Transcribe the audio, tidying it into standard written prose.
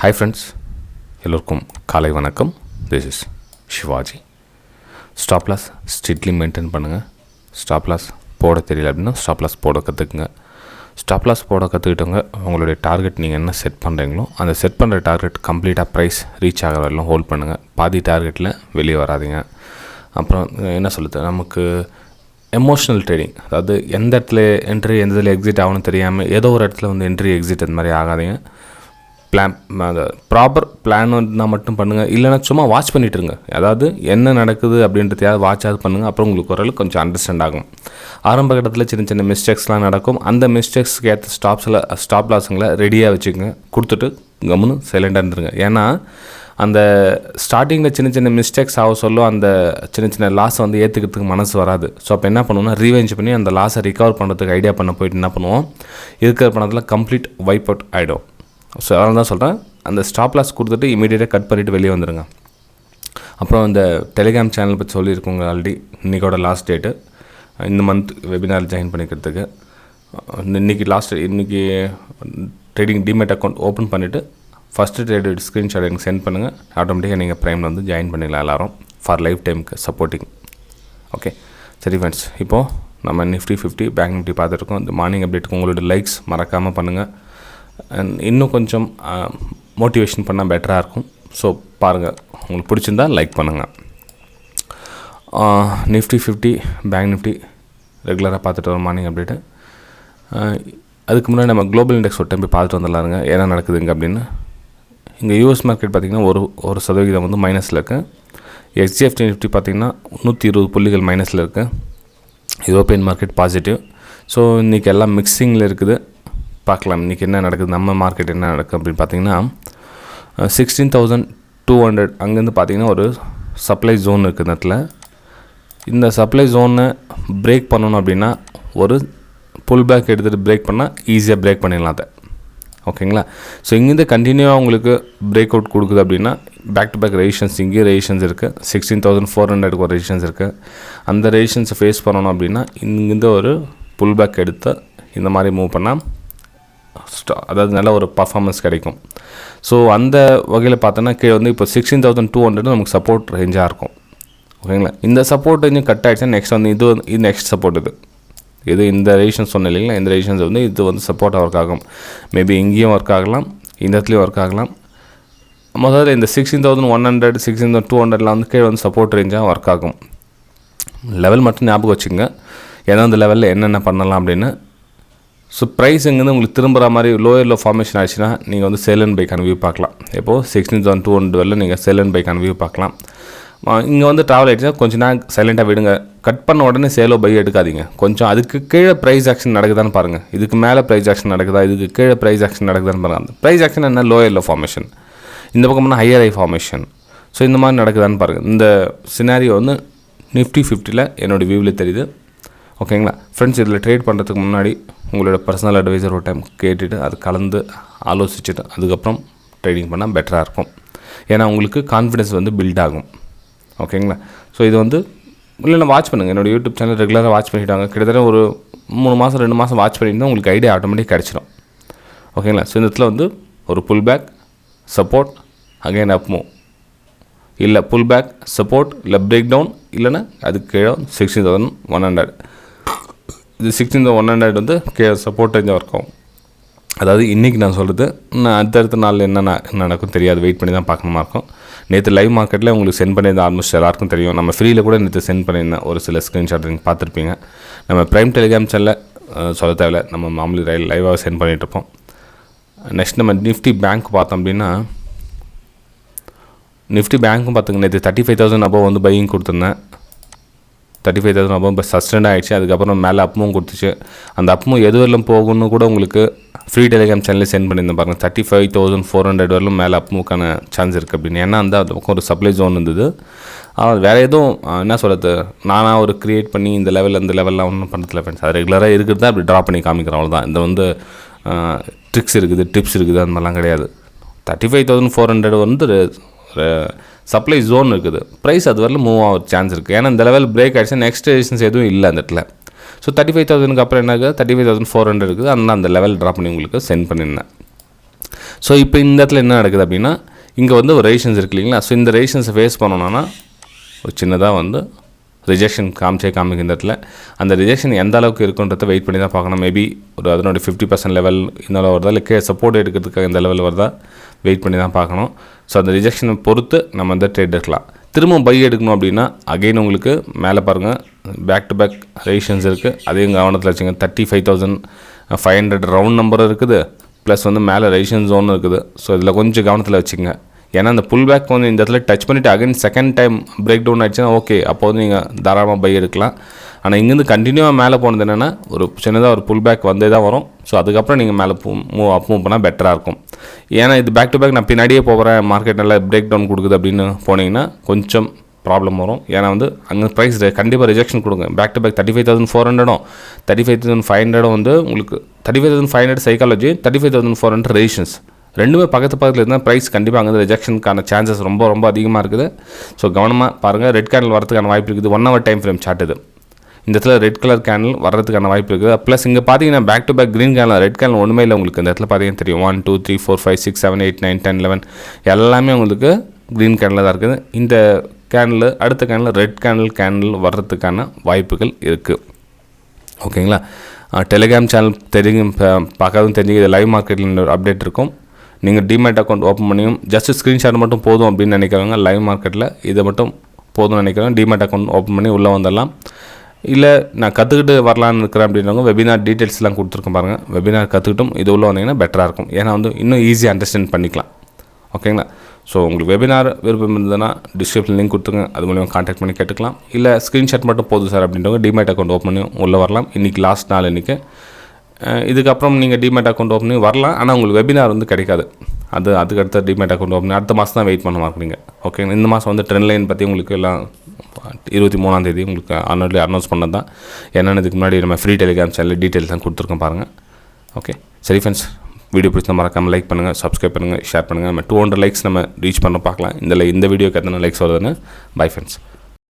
Hi friends, எல்லோருக்கும் காலை வணக்கம். This is Shivaji. Stop loss strictly maintain பண்ணுங்கள். ஸ்டாப் லாஸ் போட தெரியல அப்படின்னா ஸ்டாப் லாஸ் போட கற்றுக்குங்க. ஸ்டாப் லாஸ் போட கற்றுக்கிட்டவங்க உங்களுடைய டார்கெட் நீங்கள் என்ன செட் பண்ணுறீங்களோ அந்த செட் பண்ணுற டார்கெட் கம்ப்ளீட்டாக ப்ரைஸ் ரீச் ஆகிற வரலாம் ஹோல்ட் பண்ணுங்கள். பாதி டார்கெட்டில் வெளியே வராதிங்க. அப்புறம் என்ன சொல்லுது, நமக்கு எமோஷ்னல் ட்ரேடிங், அதாவது எந்த இடத்துல என்ட்ரி எந்த இதில் எக்ஸிட் ஆகணும்னு தெரியாமல் ஏதோ ஒரு இடத்துல வந்து என்ட்ரி எக்ஸிட் அந்த மாதிரி ஆகாதீங்க. பிளான், அந்த ப்ராப்பர் பிளான் இருந்தால் மட்டும் பண்ணுங்கள். இல்லைனா சும்மா வாட்ச் பண்ணிட்டுருங்க. அதாவது என்ன நடக்குது அப்படின்றதையாவது வாட்சாவது பண்ணுங்கள். அப்புறம் உங்களுக்கு ஓரளவுக்கு கொஞ்சம் அண்டர்ஸ்டாண்ட் ஆகும். ஆரம்ப கட்டத்தில் சின்ன சின்ன மிஸ்டேக்ஸ்லாம் நடக்கும். அந்த மிஸ்டேக்ஸ்க்கு ஏற்ற ஸ்டாப் லாஸுங்களை ரெடியாக வச்சுக்கோங்க. கொடுத்துட்டு கம்முன்னு சைலண்டாக இருந்துருங்க. ஏன்னா அந்த ஸ்டார்டிங்கில் சின்ன சின்ன மிஸ்டேக்ஸ் ஆக சொல்லும் அந்த சின்ன சின்ன லாஸை வந்து ஏற்றுக்கிறதுக்கு மனசு வராது. ஸோ அப்போ என்ன பண்ணுவோம்னா ரீவெஞ்ச் பண்ணி அந்த லாஸை ரிகவர் பண்ணுறதுக்கு ஐடியா பண்ண போயிட்டு என்ன பண்ணுவோம், இருக்கிற பணத்தில் கம்ப்ளீட் வைப் அவுட் ஆகிடும். ஸோ அதனால தான் சொல்கிறேன், அந்த ஸ்டாப் லாஸ் கொடுத்துட்டு இமீடியட்டாக கட் பண்ணிவிட்டு வெளியே வந்துடுங்க. அப்புறம் இந்த டெலிகிராம் சேனல் பற்றி சொல்லியிருக்கோங்க ஆல்ரெடி. இன்றைக்கோட லாஸ்ட் டேட்டு, இந்த மந்த் வெபினார் ஜாயின் பண்ணிக்கிறதுக்கு. இன்றைக்கி ட்ரேடிங் டிமேட் அக்கௌண்ட் ஓப்பன் பண்ணிவிட்டு ஃபஸ்ட்டு ட்ரேடு ஸ்க்ரீன்ஷாட் எனக்கு சென்ட் பண்ணுங்கள். ஆட்டோமேட்டிக்காக நீங்கள் ப்ரைமில் வந்து ஜாயின் பண்ணிடலாம் எல்லோரும் ஃபார் லைஃப் டைமுக்கு சப்போர்ட்டிங். ஓகே சரி ஃப்ரெண்ட்ஸ், இப்போது நம்ம நிஃப்டி 50 பேங்க் நிஃப்டி பார்த்துருக்கோம். இந்த மார்னிங் அப்டேட்டுக்கு உங்களோட லைக்ஸ் மறக்காமல் பண்ணுங்கள். அண்ட் இன்னும் கொஞ்சம் மோட்டிவேஷன் பண்ணால் பெட்டராக இருக்கும். ஸோ பாருங்கள், உங்களுக்கு பிடிச்சிருந்தா லைக் பண்ணுங்கள். நிஃப்டி 50 பேங்க் நிஃப்டி ரெகுலராக பார்த்துட்டு வரோம் மார்னிங் அப்டேட்டு. அதுக்கு முன்னாடி நம்ம குளோபல் இண்டெக்ஸ் ஒரு டைம் போய் பார்த்துட்டு வந்துடலாருங்க என்ன நடக்குதுங்க அப்படின்னு. இங்கே யூஎஸ் மார்க்கெட் பார்த்திங்கன்னா ஒரு சதவீதம் வந்து மைனஸில் இருக்குது. எக்ஸ்ஜிஎஃப்டி நிஃப்டி பார்த்திங்கன்னா 120 புள்ளிகள் மைனஸில் இருக்குது. European market positive. ஸோ இன்றைக்கி எல்லாம் மிக்சிங்கில் இருக்குது. பார்க்கலாம் இன்றைக்கி என்ன நடக்குது, நம்ம மார்க்கெட் என்ன நடக்குது அப்படின்னு பார்த்திங்கன்னா 16,200 அங்கேருந்து பார்த்திங்கன்னா ஒரு சப்ளை ஜோன் இருக்குது. இந்த இடத்துல இந்த சப்ளை ஜோனை பிரேக் பண்ணணும் அப்படின்னா ஒரு புல் பேக் எடுத்துகிட்டு பிரேக் பண்ணால் ஈஸியாக பிரேக் பண்ணிடலாம் அதை. ஓகேங்களா? ஸோ இங்கேருந்து கண்டினியூவாக உங்களுக்கு பிரேக் அவுட் கொடுக்குது அப்படின்னா பேக் டு பேக் ரெசிஸ்டன்ஸ், இங்கேயும் ரெசிஸ்டன்ஸ் இருக்குது. 16,400 ஒரு ரெசிஸ்டன்ஸ் இருக்குது. அந்த ரெசிஸ்டன்ஸை ஃபேஸ் பண்ணணும் அப்படின்னா இங்கேருந்து ஒரு புல் பேக் எடுத்து இந்த மாதிரி மூவ் பண்ணால் அதாவது நல்ல ஒரு பர்ஃபார்மன்ஸ் கிடைக்கும். ஸோ அந்த வகையில் பார்த்தோன்னா கீழே வந்து இப்போ 16,200 நமக்கு சப்போர்ட் ரேஞ்சாக இருக்கும். ஓகேங்களா? இந்த சப்போர்ட் ரேஞ்சும் கட் ஆகிடுச்சுன்னா நெக்ஸ்ட் வந்து இது நெக்ஸ்ட் சப்போர்ட் இது இந்த ரெசிஸ்டன்ஸ் சொன்ன இல்லைங்களா, இந்த ரெசிஸ்டன்ஸ் வந்து இது வந்து சப்போர்ட்டாக ஒர்க் ஆகும். மேபி இங்கேயும் ஒர்க் ஆகலாம், இந்த இடத்துலையும் ஒர்க் ஆகலாம். முதல்ல இந்த 16,100 16,200 வந்து கீழே வந்து சப்போர்ட் ரேஞ்சாக ஒர்க் ஆகும். லெவல் மட்டும் ஞாபகம் வச்சுங்க, ஏன்னா அந்த லெவலில் என்னென்ன பண்ணலாம் அப்படின்னு. ஸோ ப்ரைஸ் இங்கேருந்து உங்களுக்கு திரும்புகிற மாதிரி லோயரில் ஃபார்மேஷன் ஆச்சுன்னா நீங்கள் வந்து செல் அண்ட் பைக்கான வியூ பார்க்கலாம். இப்போது 16,200 வரல நீங்கள் செல் அண்ட் பைக்கான வியூ பார்க்கலாம். இங்கே வந்து ட்ராவல் ஆகிடுச்சுன்னா கொஞ்சம் நேரம் சைலண்ட்டாக விடுங்க. கட் பண்ண உடனே சேலோ பை எடுக்காதீங்க. கொஞ்சம் அதுக்கு கீழே ப்ரைஸ் ஆக்ஷன் நடக்குதான்னு பாருங்கள். இதுக்கு மேலே ப்ரைஸ் ஆக்ஷன் நடக்குதா, இதுக்கு கீழே ப்ரைஸ் ஆக்ஷன் நடக்குதான்னு பாருங்கள். அந்த ப்ரைஸ் ஆக்ஷன் என்ன, லோயரில் ஃபார்மேஷன், இந்த பக்கம்னா ஹையர் ஐ ஃபார்மேஷன். ஸோ இந்த மாதிரி நடக்குதான்னு பாருங்கள். இந்த சினாரியோ வந்து நிஃப்டி 50 என்னோடய வியூவில் தெரியுது. ஓகேங்களா ஃப்ரெண்ட்ஸ்? இதில் ட்ரேட் பண்ணுறதுக்கு முன்னாடி உங்களோட பர்சனல் அட்வைசர் ஒரு டைம் கேட்டுட்டு அது கலந்து ஆலோசிச்சுட்டு அதுக்கப்புறம் ட்ரேடிங் பண்ணால் பெட்டராக இருக்கும். ஏன்னா உங்களுக்கு கான்ஃபிடன்ஸ் வந்து பில்ட் ஆகும். ஓகேங்களா? ஸோ இது வந்து இல்லைன்னா வாட்ச் பண்ணுங்கள். என்னோடய யூடியூப் சேனல் ரெகுலராக வாட்ச் பண்ணிவிட்டாங்க. கிட்டத்தட்ட ஒரு 3 மாதம் 2 மாதம் வாட்ச் பண்ணிட்டு தான் உங்களுக்கு ஐடியா ஆட்டோமேட்டிக் கிடச்சிடும். ஓகேங்களா? ஸோ இந்த இடத்துல வந்து ஒரு pull back support again up move, இல்லை புல் பேக் சப்போர்ட், இல்லை பிரேக் டவுன், இல்லைன்னா அதுக்கு கீழே 16,100. இது 16,100 வந்து கீழே சப்போர்ட் ரேஞ்சாக ஒர்க் ஆகும். அதாவது இன்றைக்கி நான் சொல்கிறது, நான் அடுத்தடுத்த நாள் என்ன நடக்கும் தெரியாது, வெயிட் பண்ணி தான் பார்க்கணுமா இருக்கும். நேற்று லைவ் மார்க்கெட்டில் உங்களுக்கு சென்ட் பண்ணியிருந்த ஆல்மோஸ்ட் எல்லாருக்கும் தெரியும். நம்ம ஃப்ரீயில் கூட நேற்று சென்ட் பண்ணியிருந்தேன் ஒரு சில ஸ்க்ரீன்ஷாட் நீங்கள் பார்த்துருப்பீங்க. நம்ம ப்ரைம் டெலிகிராம் சேனலில் சொல்ல தேவையில்லை, நம்ம மாமூலி லைவாக சென்ட் பண்ணிகிட்ருப்போம். நெக்ஸ்ட் நம்ம நிஃப்டி பேங்க் பார்த்தோம் அப்படின்னா நிஃப்டி பேங்க்கும் பார்த்துங்க, நேற்று 35,000 அபோவ் வந்து பையிங் கொடுத்துருந்தேன். 35,000 அபோவ் இப்போ சஸ்டெண்ட் ஆகிடுச்சு. அதுக்கப்புறம் மேலே அப்பும் கொடுத்துச்சு. அந்த அப்பும் எது வரலும் போகணும்னு கூட உங்களுக்கு ஃப்ரீ டெலிகிராம் சேனலில் சென்ட் பண்ணியிருந்தேன் பாருங்கள். 35,400 வரலும் மேலே அப்புமுக்கான சான்ஸ் இருக்குது அப்படின்னு. ஏன்னா அந்த பக்கம் ஒரு சப்ளை ஜோன் இருந்தது. வேறு எதுவும் என்ன சொல்கிறது, நானாக ஒரு க்ரியேட் பண்ணி இந்த லெவலில் அந்த லெவலில் ஒன்றும் பண்ணுறதில்ல ஃப்ரெண்ட்ஸ். அது ரெகுலராக இருக்குது தான் அப்படி ட்ரா பண்ணி காமிக்கிறோம், அவ்வளோதான். இந்த வந்து ட்ரிக்ஸ் இருக்குது, டிப்ஸ் இருக்குது, அந்த மாதிரிலாம் கிடையாது. 35,400 வந்து சப்ளை ஜோன் இருக்குது. ப்ரைஸ் அது வரல மூவ் ஆக சான்ஸ் இருக்குது. ஏன்னா இந்த லெவல் பிரேக் ஆகிடுச்சு, நெக்ஸ்ட் ரெசிஸ்டன்ஸ் எதுவும் இல்லை அந்த இடத்துல. ஸோ 35,000 அப்புறம் என்ன இருக்குது, 35,400 இருக்குது. அதனால் அந்த லெவல் ட்ரா பண்ணி உங்களுக்கு சென்ட் பண்ணியிருந்தேன். ஸோ இப்போ இந்த இடத்துல என்ன நடக்குது அப்படின்னா இங்கே வந்து ஒரு ரெசிஸ்டன்ஸ் இருக்கு இல்லைங்களா. ஸோ இந்த ரெசிஸ்டன்ஸை ஃபேஸ் பண்ணணும்னா ஒரு சின்னதாக வந்து ரிஜெக்ஷன் காமிக்கும் இந்த இடத்துல. அந்த ரிஜெக்ஷன் எந்த அளவுக்கு இருக்குன்றதை வெயிட் பண்ணி தான் பார்க்கணும். மேபி ஒரு அதனுடைய 50% லெவல் இந்த அளவு வருதா, இல்லை சப்போர்ட் எடுக்கிறதுக்காக இந்த லெவல் வருதா வெயிட் பண்ணி தான் பார்க்கணும். ஸோ அந்த ரிஜெக்ஷனை பொறுத்து நம்ம வந்து ட்ரேட் எடுக்கலாம். திரும்ப பை எடுக்கணும் அப்படின்னா அகைன் உங்களுக்கு மேலே பாருங்கள் பேக் டு பேக் ரெசிஸ்டன்ஸ் இருக்குது. அதையும் கவனத்தில் வச்சுங்க. 35,500 ரவுண்ட் நம்பரும் இருக்குது, ப்ளஸ் வந்து மேலே ரெசிஸ்டன்ஸ் ஜோன் இருக்குது. ஸோ இதில் கொஞ்சம் கவனத்தில் வச்சுங்க. ஏன்னா அந்த புல் பேக் வந்து இந்த இடத்துல டச் பண்ணிவிட்டு again second time break down ஆகிடுச்சுன்னா ஓகே, அப்போ வந்து நீங்கள் தாராளமாக பை எடுக்கலாம். ஆனால் இங்கேருந்து கண்டினியூவாக மேலே போனது என்னென்னா ஒரு சின்னதாக ஒரு புல் பேக் வந்தே தான் வரும். ஸோ அதுக்கப்புறம் நீங்கள் மேலே மூவ் பண்ணால் பெட்டராக இருக்கும். ஏன்னா இது பேக் டு பேக் நான் பின்னாடியே போகிறேன், மார்க்கெட் நல்லா பிரேக் டவுன் கொடுக்குது அப்படின்னு போனீங்கன்னா கொஞ்சம் ப்ராப்ளம் வரும். ஏன்னா வந்து அங்கே ப்ரைஸ் கண்டிப்பாக ரிஜெக்ஷன் கொடுங்க. பேக் டு பேக் 35,400 35,500 வந்து உங்களுக்கு 35,500 சைக்காலஜி, 35,400 ரெசிஸ்டன்ஸ் ரெண்டுமே பக்கத்தில் இருந்தால் ப்ரைஸ் கண்டிப்பாக அங்கே ரிஜெக்ஷனுக்கான சான்சஸ் ரொம்ப ரொம்ப அதிகமாக இருக்குது. ஸோ கவனமாக பாருங்கள். ரெட் கேண்டில் வரதுக்கான வாய்ப்பு இருக்குது. 1 hour டைம் ஃப்ரேம் சார்ட் இது. இந்த இடத்துல ரெட் கலர் கேண்டில் வர்றதுக்கான வாய்ப்பு இருக்குது. ப்ளஸ் இங்கே பார்த்தீங்கன்னா back to back green candle, red candle ஒன்றுமே இல்லை உங்களுக்கு. இந்த இடத்துல பார்த்தீங்கன்னா தெரியும் 1 2 3 4 5 6 7 8 9 10 11 எல்லாமே உங்களுக்கு க்ரீன் கேண்டில் தான் இருக்குது. இந்த கேண்டில் அடுத்த கேண்டில் ரெட் கேண்டில் வர்றதுக்கான வாய்ப்புகள் இருக்குது. ஓகேங்களா. டெலிகிராம் சேனல் பார்க்காதும் தெரிஞ்சுக்க இது லைவ் மார்க்கெட்டில் ஒரு அப்டேட் இருக்கும். நீங்கள் டிமேட் அக்கௌண்ட் ஓப்பன் பண்ணியும் ஜஸ்ட் ஸ்க்ரீன்ஷாட் மட்டும் போதும் அப்படின்னு நினைக்கிறவங்க லைவ் மார்க்கெட்டில் இதை மட்டும் போதும்னு நினைக்கிறவங்க டிமேட் அக்கௌண்ட் ஓப்பன் பண்ணி உள்ளே வந்துடலாம். இல்லை நான் கற்றுக்கிட்டு வரலான்னு இருக்கிறேன் அப்படின்றவங்க வெபினார் டீட்டெயில்ஸ்லாம் கொடுத்துருக்கோம் பாருங்கள். வெபினார் கற்றுக்கிட்டும் இது உள்ளே வந்தீங்கன்னா பெட்டராக இருக்கும். ஏன்னா வந்து இன்னும் ஈஸியாக அண்டர்ஸ்டாண்ட் பண்ணிக்கலாம். ஓகேங்களா. ஸோ உங்களுக்கு வெபினார் விருப்பம் இருந்ததுன்னா டிஸ்கிரிப்ஷன் லிங்க் கொடுத்துருங்க, அது மூலிமா கான்டாக்ட் பண்ணி கேட்டுக்கலாம். இல்லை ஸ்க்ரீன்ஷாட் மட்டும் போதும் சார் அப்படின்றவங்க டிமேட் அக்கௌண்ட் ஓப்பன் பண்ணி உள்ளே வரலாம். இன்றைக்கி லாஸ்ட் நாள் இன்றைக்கி. இதுக்கப்புறம் நீங்கள் டிமேட் அக்கௌண்ட் ஓப்பன் பண்ணி வரலாம். ஆனால் உங்களுக்கு வெபினார் வந்து கிடைக்காது. அதுக்கடுத்த டிமேட் அக்கௌண்ட் ஓப்பன் அடுத்த மாதம் தான் வெயிட் பண்ண மாட்டீங்க. ஓகேங்களா. இந்த மாதம் வந்து ட்ரெண்ட் லைன் பற்றி உங்களுக்கு எல்லாம் 23ஆம் தேதி உங்களுக்கு அனௌன்ஸ் பண்ணது தான். என்னென்னு இதுக்கு முன்னாடி நம்ம ஃப்ரீ டெலிகிராம் சேனல் டீட்டெயில்ஸ் தான் கொடுத்துருக்கோம் பாருங்கள். ஓகே சரி ஃப்ரெண்ட்ஸ், வீடியோ பிடிச்சா மறக்காமல் லைக் பண்ணுங்கள், சப்ஸ்கிரைப் பண்ணுங்கள், ஷேர் பண்ணுங்கள். நம்ம 200 லைக்ஸ் நம்ம ரீச் பண்ண பார்க்கலாம். இந்த வீடியோக்கு எத்தனை லைக்ஸ் வருதுன்னு. Bye friends.